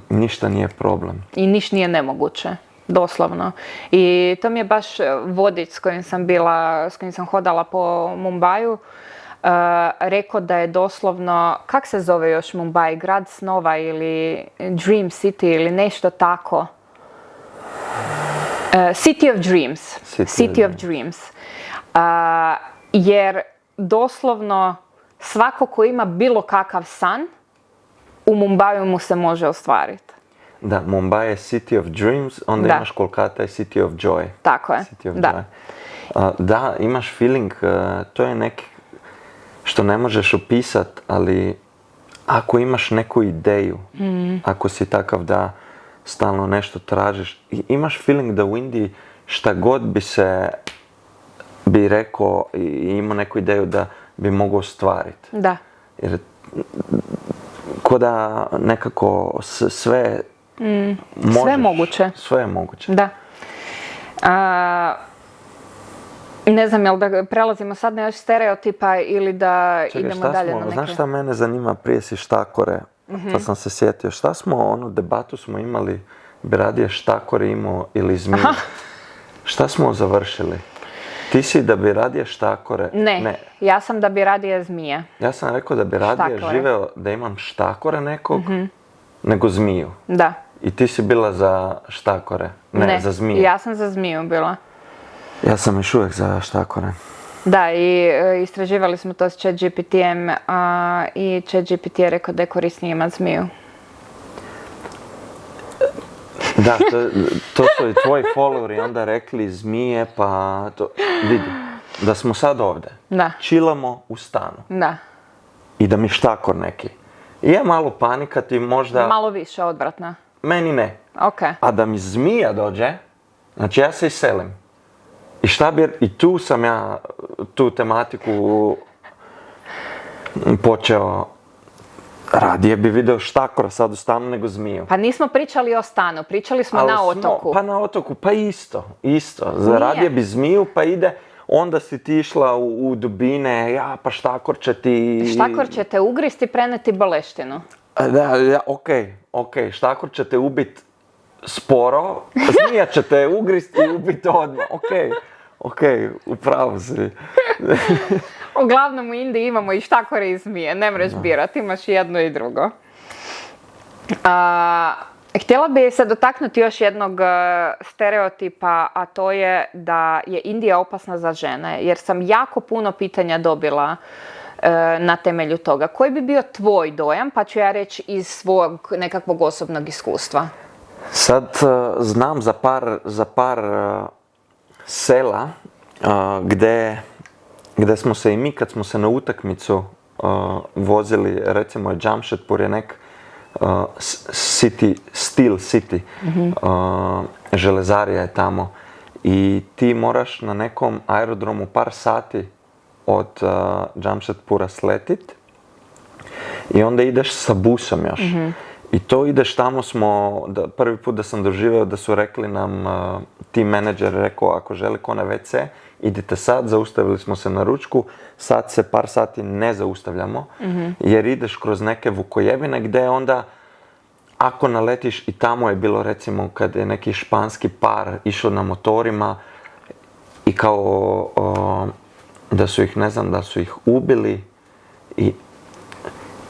Ništa nije problem. I ništa nije nemoguće. Doslovno. I to mi je baš vodič s kojim sam hodala po Mumbaju, rekao da je doslovno, kak se zove još Mumbai, grad snova ili Dream City ili nešto tako. City of Dreams. City of Dreams. Jer doslovno svako ko ima bilo kakav san, u Mumbaju mu se može ostvariti. Da, Mumbai je City of Dreams, onda imaš Kolkata je City of Joy. Tako je, da. Da, imaš feeling, to je neki što ne možeš opisat, ali ako imaš neku ideju, ako si takav da stalno nešto tražiš, imaš feeling da u Indiji šta god bi rekao i imao neku ideju da bi mogao ostvariti. Da. Jer ko da nekako sve možeš. Sve je moguće. Sve je moguće. Da. Ne znam, jel da prelazimo sad na još stereotipa ili da idemo dalje na neke... Znaš šta mene zanima, prije si štakore, pa sam se sjetio, šta smo, debatu smo imali, bi radije štakore imao ili zmiju. Šta smo završili? Ti si da bi radije štakore... Ne, ja sam da bi radije zmije. Ja sam rekao da bi radije živeo da imam štakore nekog, nego zmiju. Da. I ti si bila za štakore, ne za zmije. Ja sam za zmiju bila. Ja sam još uvijek za štakore. Da, i istraživali smo to s ChatGPT-em i ChatGPT je rekao da je korisnije imati zmiju. Da, to su i tvoji followeri onda rekli zmije, pa to, vidi, da smo sad ovdje. Da. Chillamo u stanu. Da. I da mi štakor neki. I je malo panika ti možda... Malo više odvratna. Meni ne. Ok. A da mi zmija dođe, znači ja se iselim. I tu sam ja tu tematiku počeo, radije bi video štakora sad u stanu nego zmiju. Pa nismo pričali o stanu, pričali smo na otoku. Pa na otoku, pa isto. Radije bi zmiju, pa ide, onda si ti išla u dubine, pa štakor će ti... Štakor će te ugristi, preneti boleštinu. Da, okej, štakor će te ubit sporo, zmija će te ugristi i ubit odmah, okej, upravo si. Uglavnom u Indiji imamo i štakore i zmije, ne mreš birati, imaš jedno i drugo. Htjela bi se dotaknuti još jednog stereotipa, a to je da je Indija opasna za žene, jer sam jako puno pitanja dobila na temelju toga. Koji bi bio tvoj dojam, pa ću ja reći iz svog nekakvog osobnog iskustva? Sad znam za par sela gdje smo se i mi kad smo se na utakmicu vozili, recimo Jamshedpur je nek Steel City, železarija je tamo i ti moraš na nekom aerodromu par sati od Jamshedpura sletit i onda ideš sa busom još. I to ideš, tamo smo, prvi put da sam doživio da su rekli nam, team menadžer rekao ako želi ko na WC, idite sad, zaustavili smo se na ručku, sad se par sati ne zaustavljamo, jer ideš kroz neke vukojebine gdje onda, ako naletiš, i tamo je bilo recimo kad je neki španski par išao na motorima i kao da su ih, ne znam, da su ih ubili i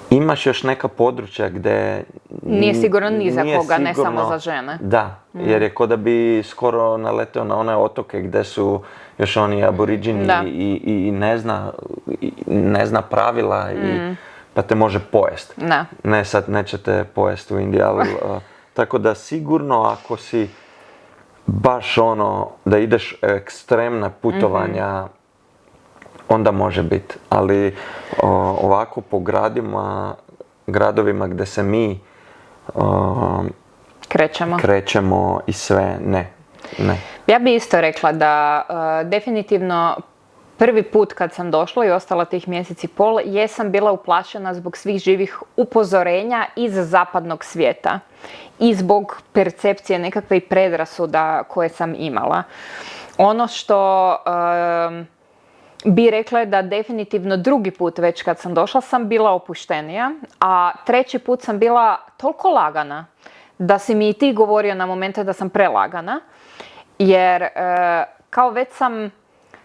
imaš još neka područja gdje... Nije sigurno ni za koga, ne samo za žene. Da, jer je ko da bi skoro naleteo na one otoke gdje su još oni aboriđini i ne zna pravila i pa te može pojest. Ne, sad nećete pojest u Indiji, ali tako da sigurno ako si baš da ideš ekstremna putovanja, onda može biti, ali ovako po gradovima gdje se mi krećemo i sve, ne. Ja bi isto rekla da definitivno prvi put kad sam došla i ostala tih mjesec i pol, jesam bila uplašena zbog svih živih upozorenja iz zapadnog svijeta i zbog percepcije nekakve predrasuda koje sam imala. Ono što bi rekla je da definitivno drugi put već kad sam došla sam bila opuštenija, a treći put sam bila toliko lagana da si mi i ti govorio na momente da sam prelagana, jer kao već sam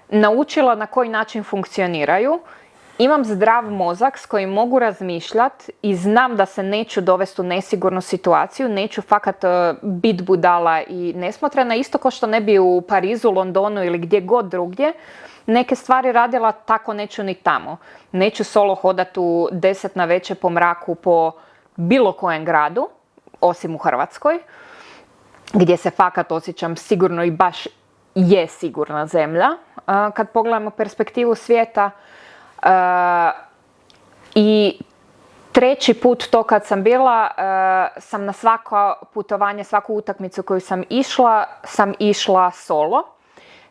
naučila na koji način funkcioniraju, imam zdrav mozak s kojim mogu razmišljati i znam da se neću dovesti u nesigurnu situaciju, neću fakat bit budala i nesmotrena, isto kao što ne bi u Parizu, Londonu ili gdje god drugdje neke stvari radila, tako neću ni tamo. Neću solo hodati u 10 navečer po mraku po bilo kojem gradu, osim u Hrvatskoj, gdje se fakat osjećam sigurno i baš je sigurna zemlja. Kad pogledamo perspektivu svijeta, i treći put to kad sam bila, sam na svako putovanje, svaku utakmicu koju sam išla solo,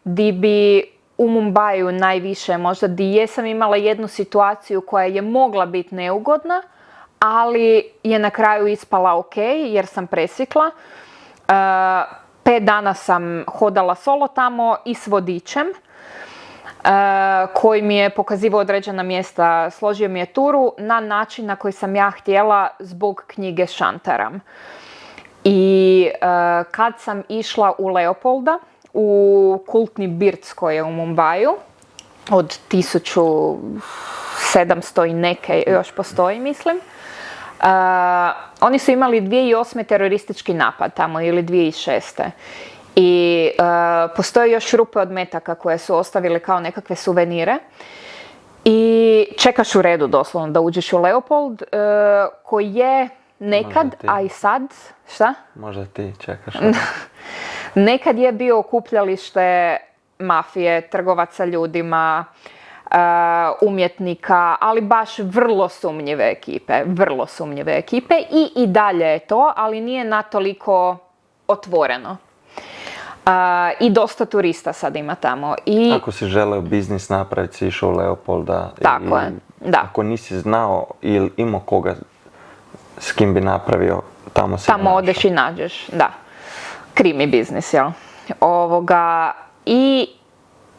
di bi u Mumbaju najviše, možda di jesam imala jednu situaciju koja je mogla biti neugodna, ali je na kraju ispala ok, jer sam presjekla. 5 dana sam hodala solo tamo i s vodičem, koji mi je pokazivao određena mjesta, složio mi je turu na način na koji sam ja htjela zbog knjige Shantaram. I kad sam išla u Leopolda, u kultni Birds koji je u Mumbaju, od 1700 i neke još postoji, mislim. Oni su imali 2008. teroristički napad tamo ili 2006. I postoje još rupe od metaka koje su ostavili kao nekakve suvenire. I čekaš u redu doslovno da uđeš u Leopold, koji je nekad, a i sad, šta? Možda ti čekaš. Nekad je bio okupljalište mafije, trgovaca ljudima, umjetnika, ali baš vrlo sumnjive ekipe i dalje je to, ali nije natoliko otvoreno. I dosta turista sad ima tamo. Ako si želeo biznis napraviti, si išao u Leopolda Da. Ako nisi znao ili imao koga s kim bi napravio, tamo si Tamo odeš i nađeš, da. Krimi biznis, jel? I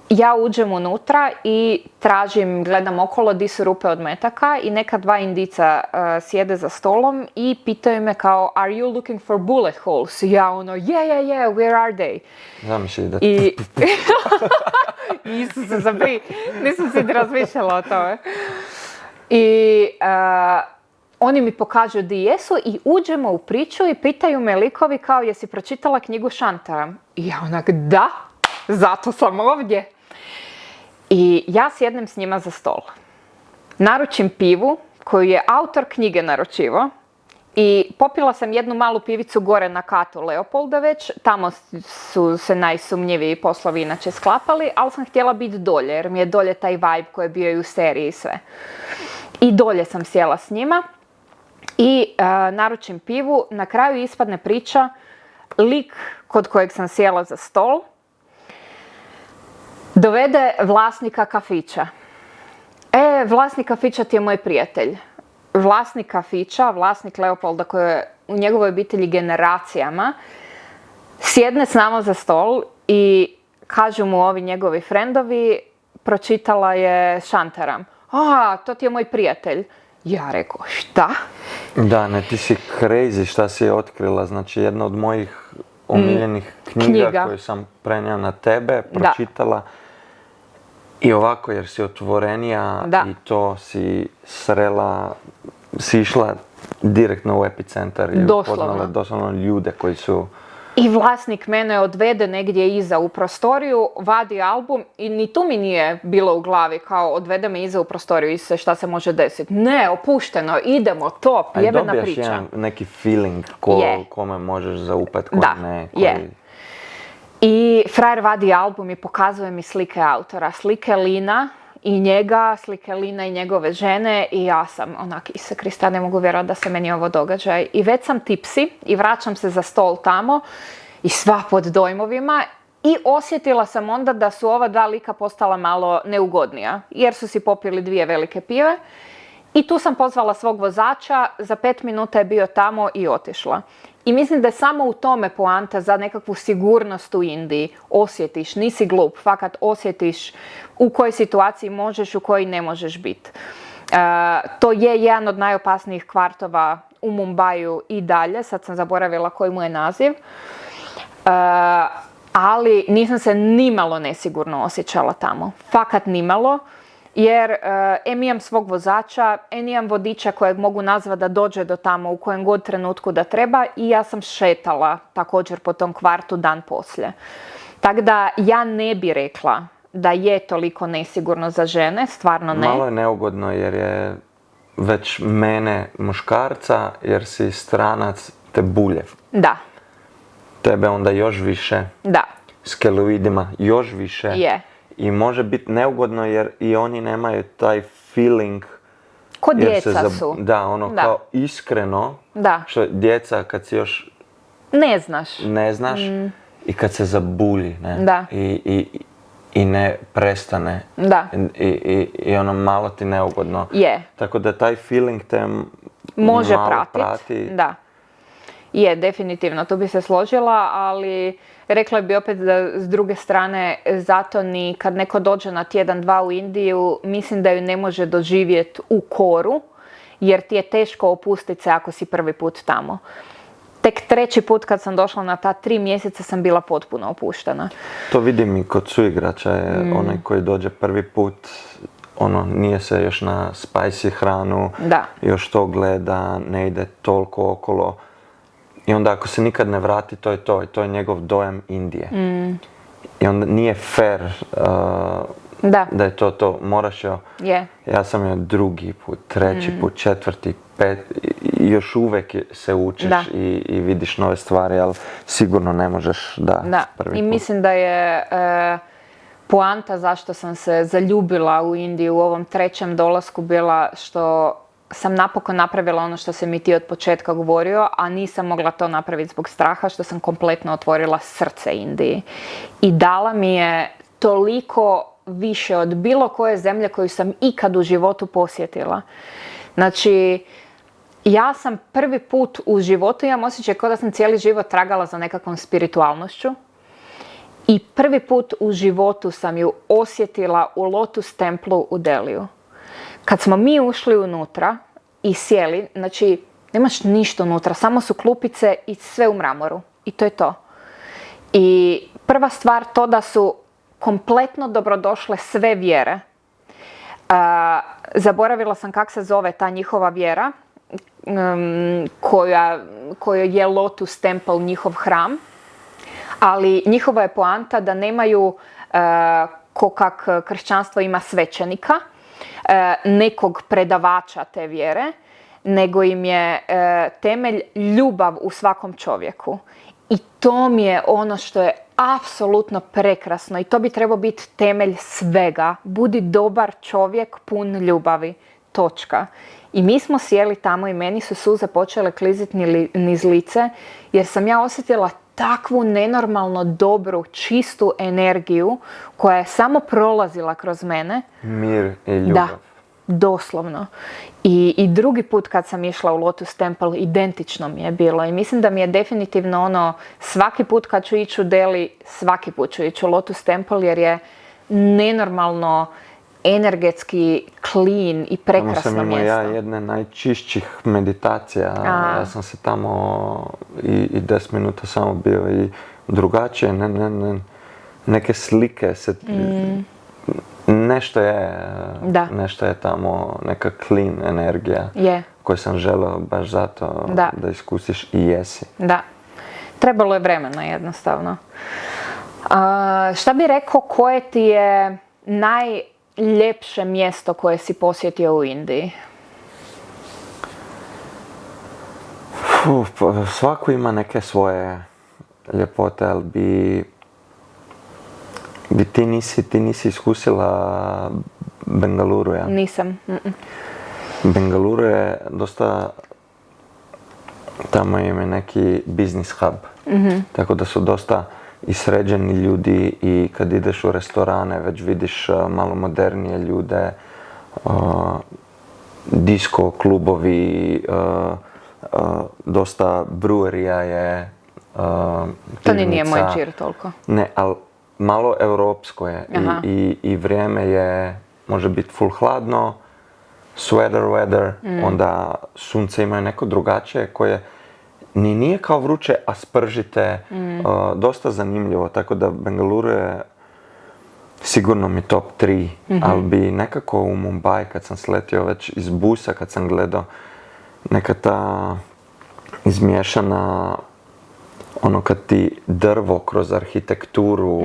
ja uđem unutra i tražim, gledam okolo di su rupe od metaka i neka dva indica sjede za stolom i pitaju me kao, are you looking for bullet holes? I ja yeah, where are they? Zamisli da... I... Isuse, zabri, nisam si razmišljala o tome. I oni mi pokažu di jesu i uđemo u priču i pitaju me likovi kao, jesi pročitala knjigu Shantara? I ja da, zato sam ovdje. I ja sjednem s njima za stol. Naručim pivu koju je autor knjige naručivo i popila sam jednu malu pivicu gore na katu Leopolda već. Tamo su se najsumnjiviji poslovi inače sklapali, ali sam htjela biti dolje jer mi je dolje taj vibe koji je bio i u seriji i sve. I dolje sam sjela s njima i naručim pivu. Na kraju ispadne priča, lik kod kojeg sam sjela za stol dovede vlasnika kafića. Vlasnik kafića ti je moj prijatelj. Vlasnik kafića, vlasnik Leopolda koji je u njegovoj obitelji generacijama, sjedne s nama za stol i kažu mu ovi njegovi frendovi, pročitala je Shantara. To ti je moj prijatelj. Ja rekao, šta? Da, ne, ti si crazy šta si je otkrila. Znači, jedna od mojih omiljenih knjiga koju sam prenio na tebe, pročitala. Da. I ovako, jer si otvorenija i to si srela, si išla direktno u epicentar i upoznala doslovno ljude koji su... I vlasnik mene odvede negdje iza u prostoriju, vadi album i ni tu mi nije bilo u glavi kao odvede me iza u prostoriju i sve šta se može desiti. Ne, opušteno, idemo, top, jebena priča. Dobijaš jedan neki feeling kome možeš zaupat, ko ne. I frajer vadi album i pokazuje mi slike autora, slike Lina i njega, slike Lina i njegove žene i ja sam onak, Isuse Krista, ne mogu vjerovati da se meni ovo događa. I već sam tipsi i vraćam se za stol tamo i sva pod dojmovima i osjetila sam onda da su ova dva lika postala malo neugodnija jer su si popili 2 velike pive. I tu sam pozvala svog vozača, za 5 minuta je bio tamo i otišla. I mislim da je samo u tome poanta za nekakvu sigurnost u Indiji. Osjetiš, nisi glup, fakat osjetiš u kojoj situaciji možeš, u kojoj ne možeš biti. To je jedan od najopasnijih kvartova u Mumbaju i dalje, sad sam zaboravila koji mu je naziv. Ali nisam se nimalo nesigurno osjećala tamo. Fakat nimalo. Jer imam svog vozača, imam vodiča kojeg mogu nazvati da dođe do tamo u kojem god trenutku da treba i ja sam šetala također po tom kvartu dan poslije. Tako da ja ne bi rekla da je toliko nesigurno za žene, stvarno ne. Malo je neugodno jer je već mene muškarca, jer si stranac, te bulje. Da. Tebe onda još više. Da. S keloidima još više. Je. I može biti neugodno jer i oni nemaju taj feeling. Ko djeca su. Da, kao iskreno. Da. Što djeca kad si još... Ne znaš. I kad se zabulji, ne? Da. I ne prestane. Da. I malo ti neugodno. Je. Tako da taj feeling te može malo prati. Da. Je, definitivno, tu bi se složila, ali rekla bi opet da s druge strane, zato ni kad neko dođe na tjedan, 2 u Indiju, mislim da ju ne može doživjeti u koru, jer ti je teško opustiti se ako si prvi put tamo. Tek 3. put kad sam došla na ta 3 mjeseca sam bila potpuno opuštena. To vidim i kod suigrača, je onaj koji dođe prvi put, nije se još na spicy hranu, još to gleda, ne ide toliko okolo. I onda ako se nikad ne vrati, to je to. I to je njegov dojam Indije. I onda nije fair da je to. Moraš joj... Ja sam joj 2. put, 3. put, 4., 5. I još uvijek se učiš i vidiš nove stvari, ali sigurno ne možeš prvi put. I mislim da je poanta zašto sam se zaljubila u Indiju u ovom 3. dolasku bila što sam napokon napravila ono što se mi ti od početka govorio, a nisam mogla to napraviti zbog straha, što sam kompletno otvorila srce Indiji. I dala mi je toliko više od bilo koje zemlje koju sam ikad u životu posjetila. Znači, ja sam prvi put u životu, imam osjećaj kao da sam cijeli život tragala za nekakvom spiritualnošću. I prvi put u životu sam ju osjetila u Lotus templu u Deliju. Kad smo mi ušli unutra i sjeli, znači nemaš ništa unutra, samo su klupice i sve u mramoru. I to je to. I prva stvar to da su kompletno dobrodošle sve vjere. Zaboravila sam kako se zove ta njihova vjera, koja je Lotus Temple, njihov hram. Ali njihova je poanta da nemaju, ko kak kršćanstvo ima svećenika, nekog predavača te vjere, nego im je temelj ljubav u svakom čovjeku. I to mi je ono što je apsolutno prekrasno i to bi trebao biti temelj svega. Budi dobar čovjek pun ljubavi. Točka. I mi smo sjeli tamo i meni su suze počele kliziti niz lice jer sam ja osjetila takvu nenormalno dobru, čistu energiju koja je samo prolazila kroz mene. Mir i ljubav. Da, doslovno. I drugi put kad sam išla u Lotus Temple, identično mi je bilo. I mislim da mi je definitivno ono, svaki put kad ću ići u Delhi, svaki put ću ići u Lotus Temple jer je nenormalno energetski clean i prekrasno tamo sam mjesto. Ja jedne najčišćih meditacija. Ja sam se tamo i 10 minuta samo bio i drugačije. Neke slike se... Nešto je tamo, neka clean energija koju sam želeo baš zato da iskusiš i jesi. Da. Trebalo je vremena jednostavno. Šta bi rekao, koje ti je najljepše mjesto koje si posjetio u Indiji? Svako ima neke svoje ljepote, ali ti nisi iskusila Bengaluru, ja? Nisam. Bengaluru je dosta, tamo ima neki business hub, tako da su dosta i sređeni ljudi i kad ideš u restorane već vidiš malo modernije ljude, disco klubovi, dosta brewerija je, to nije moj džir toliko. Ne, ali malo europsko je i vrijeme je, može biti full hladno, sweater weather, onda sunce imaju neko drugačije koje nije kao vruće, a spržite, dosta zanimljivo, tako da Bengaluru je sigurno mi top 3, ali bi nekako u Mumbai kad sam sletio već iz busa, kad sam gledao neka ta izmiješana, ono kad ti drvo kroz arhitekt,uru,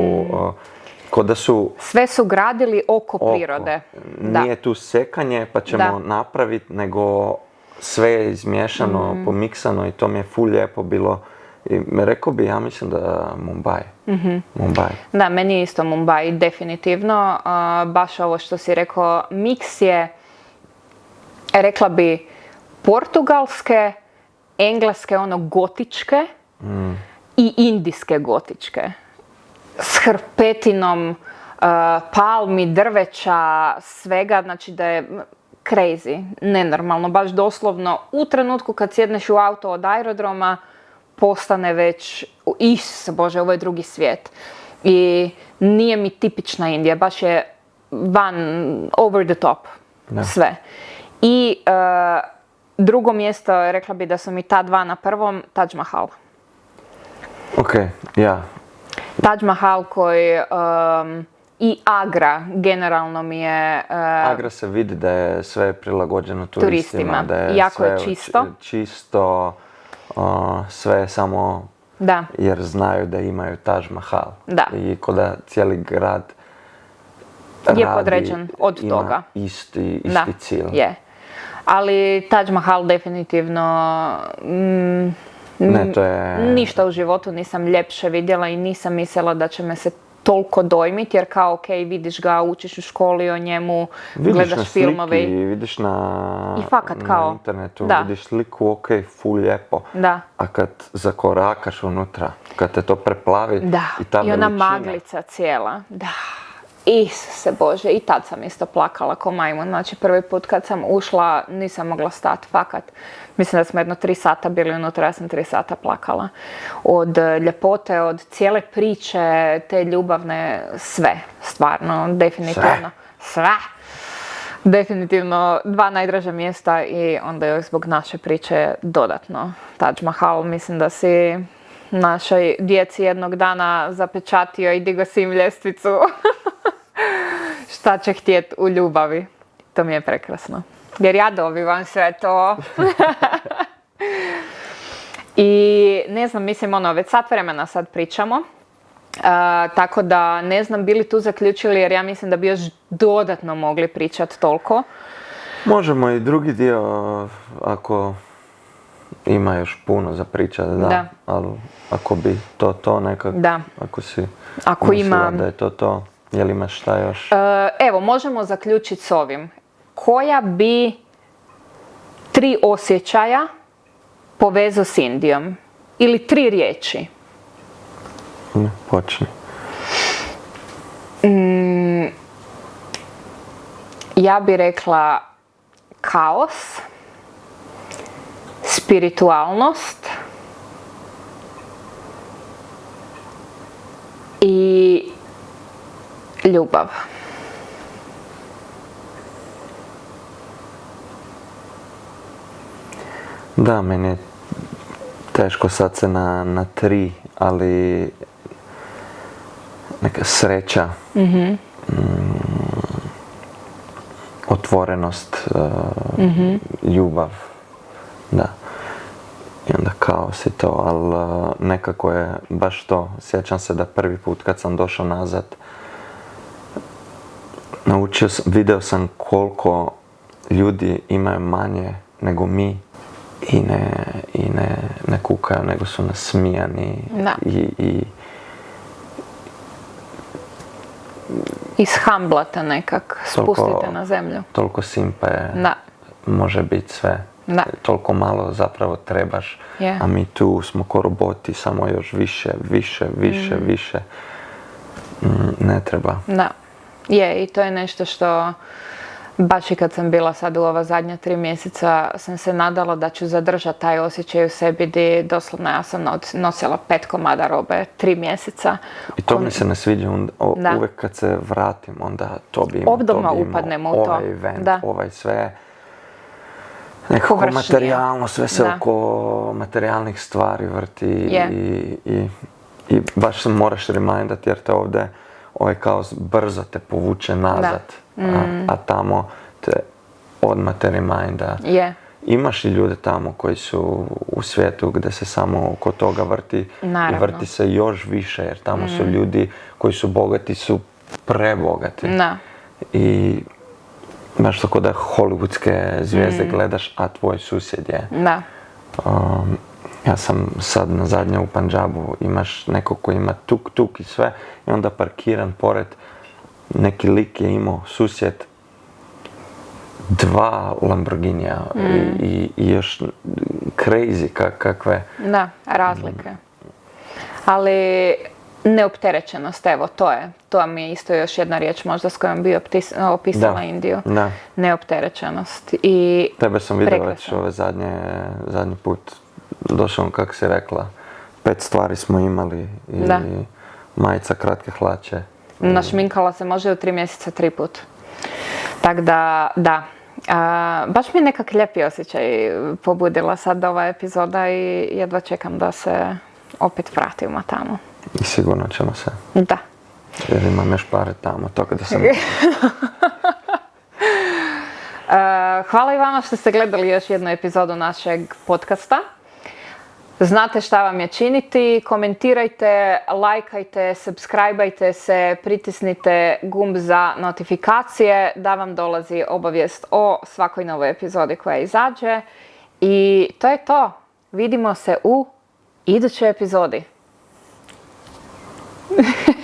ko da su... Sve su gradili oko prirode. Nije tu sekanje pa ćemo napraviti, nego sve je izmiješano, pomiksano i to mi je full lijepo bilo. I rekao bi, ja mislim da Mumbai. Da, meni je isto Mumbai, definitivno. Baš ovo što si rekao, miks je, rekla bi, portugalske, engleske, ono gotičke, i indijske gotičke. S hrpetinom, palmi, drveća, svega, znači da je crazy, nenormalno, baš doslovno u trenutku kad sjedneš u auto od aerodroma postane već, Isuse Bože, ovo je drugi svijet. I nije mi tipična Indija, baš je van, over the top, sve. I drugo mjesto, rekla bi da su mi ta dva na prvom, Taj Mahal. Taj Mahal koji i Agra generalno mi je... Agra se vidi da je sve prilagođeno turistima. Da je jako sve je čisto. Sve je samo jer znaju da imaju Taj Mahal. I ko da cijeli grad je podređen od toga. Isti cilj. Je. Ali Taj Mahal definitivno... Ništa u životu nisam ljepše vidjela i nisam mislila da će me se toliko dojmiti, jer kao vidiš ga, učiš u školi o njemu, gledaš filmove. Vidiš na internetu, vidiš sliku, full lijepo. A kad zakorakaš unutra, kad te to preplavi i ta veličina. I ona maglica cijela. Isuse Bože, i tad sam isto plakala ko majmun. Znači, prvi put kad sam ušla, nisam mogla stati, fakat. Mislim da smo jedno 3 sata bili unutra, ja sam 3 sata plakala. Od ljepote, od cijele priče, te ljubavne, sve, stvarno, definitivno. Sve. Definitivno 2 najdraža mjesta i onda još zbog naše priče dodatno. Taj Mahal, mislim da si našoj djeci jednog dana zapečatio i digo si im ljestvicu. Šta će htjet u ljubavi. To mi je prekrasno. Jer ja dobivam sve to. I ne znam, mislim, već sat vremena sad pričamo. Tako da ne znam bili tu zaključili, jer ja mislim da bi još dodatno mogli pričati toliko. Možemo i drugi dio, ako ima još puno za pričati, da. Ali ako bi to nekako, ako ima da je to, je li imaš šta još? Evo, možemo zaključiti s ovim. Koja bi 3 osjećaja povezao s Indijom? Ili 3 riječi? Počni. Ja bi rekla kaos, spiritualnost i ljubav. Da, meni je teško sad se na 3, ali neka sreća, otvorenost, ljubav, da. I onda kaos i to, ali nekako je baš to. Sjećam se da prvi put kad sam došao nazad, video sam koliko ljudi imaju manje nego mi i ne kukaju, nego su nasmijani i ishamblate nekak, spustite na zemlju. Toliko simpa je, može biti sve. Toliko malo zapravo trebaš, a mi tu smo ko roboti, samo još više. Ne treba. Da, je, i to je nešto što baš i kad sam bila sad u ova zadnja 3 mjeseca sam se nadala da ću zadržati taj osjećaj u sebi gdje doslovno ja sam nosila 5 komada robe 3 mjeseca. I to mi se ne sviđa, uvijek kad se vratim onda to bi obdobno upadnemo u to. Ovaj event, ovaj sve. Nekako materijalno, sve se oko materijalnih stvari vrti i baš se moraš remindati jer te ovdje ovaj kaos brzo te povuče nazad, a tamo te odmah te reminda. Imaš i ljude tamo koji su u svijetu gdje se samo oko toga vrti. Naravno. I vrti se još više jer tamo su ljudi koji su bogati, su prebogati. I baš tako da hollywoodske zvijezde gledaš, a tvoj susjed je. Ja sam sad na zadnje u Pandžabu, imaš neko koji ima tuk-tuk i sve i onda parkiran pored, neki lik je imao susjed 2 Lamborghinija i još crazy kakve. Da, razlike. Ali neopterećenost, evo, to mi je isto još jedna riječ možda s kojom bi opisala Indiju. Neopterećenost i tebe sam vidio već ove zadnji put. Došao, kako si rekla, 5 stvari smo imali i majica, kratke hlače. Našminkala se može u 3 mjeseca 3 put. Tako da, baš mi je nekak lijepi osjećaj pobudila sad ova epizoda i jedva čekam da se opet vratimo tamo. I sigurno ćemo se. Da. Jer imam još pare tamo, tako da sam... Hvala i vama što ste gledali još jednu epizodu našeg podcasta. Znate šta vam je činiti, komentirajte, lajkajte, subscribeajte se, pritisnite gumb za notifikacije da vam dolazi obavijest o svakoj novoj epizodi koja izađe. I to je to. Vidimo se u idućoj epizodi.